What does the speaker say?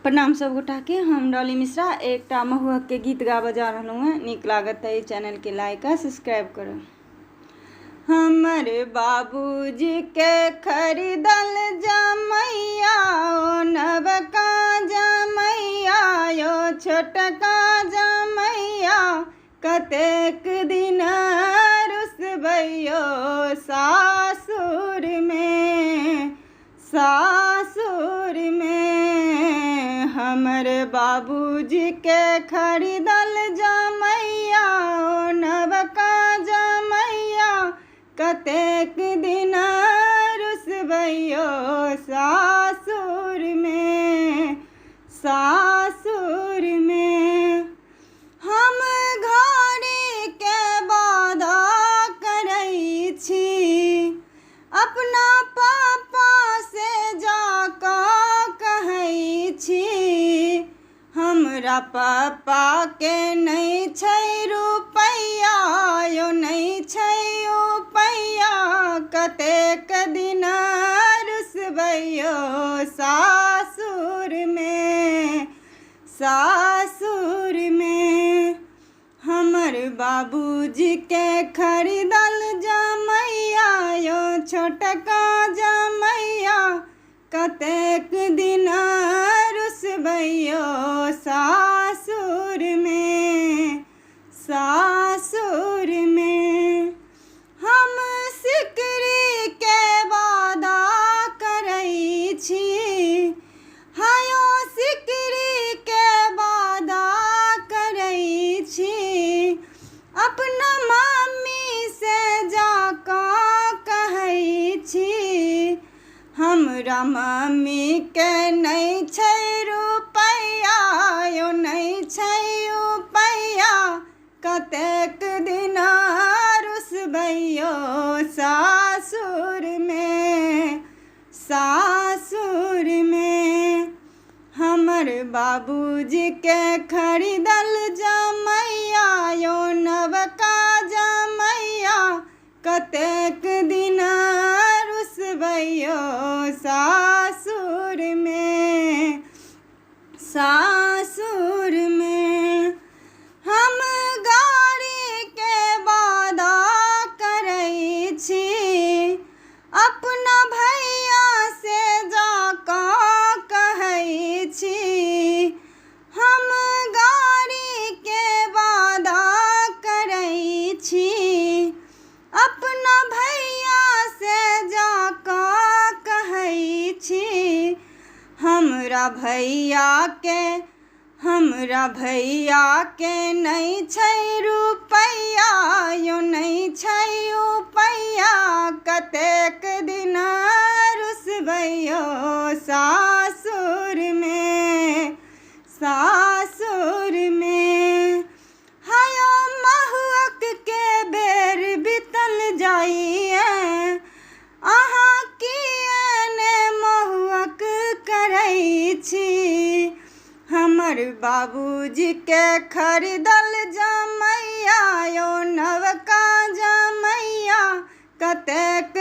प्रणाम सब गोटा के। हम डॉली मिश्रा एकटा महुआ के गीत गा बजा रहा हूँ। निक लागत है चैनल के लाइक आ सब्सक्राइब करो। हमर बाबूजी के खरीदल जमैया ओ नवका जमैया यो छोटका जमैया कतेक दिन रुसबैयो सासुर में हमर बाबूजी के खरीदल जमैया ओ नवका जमैया कतेक दिन रुसबैयो सासुर में हम घरे के वादा करै छी अपना पापा से जाकऽ कहै छी हमरा पापा के नहीं छै रुपैया यो नहीं छै रुपैया कतेक दिन रुसबैयो सासुर में हमर बाबूजी के खरीदल जमैया यो छोटका जमैया कतेक दिन रुसबैयो सासुर में हम सिकरी के वादा करै छी हायो सिकरी के वादा करै छी अपना मम्मी से जाकऽ कहै छी हमरा मम्मी के नहीं छै रुपैया यो नहीं छै रुपैया कतेक दिन रुसबैयो सासुर में हमर बाबूजी के खरीदल जमैया यो नवका जमैया कतेक दिन रुसबैयो सासुर में हम गाड़ी के वादा करै छी अपना भैया से जाकऽ कहै छी हम गाड़ी के वादा करै छी अपना भैया से जाकऽ कहै छी हमरा भैया के नहीं छै रुपैया यो नहीं छै रुपैया कतेक दिन रुसबैयो सासुर में हायो महुअक के बेर बितल जाइए अहाँ किएने महुअक करै छी हमर बाबूजी के खरीदल जमैया यो नवका जमैया कतेक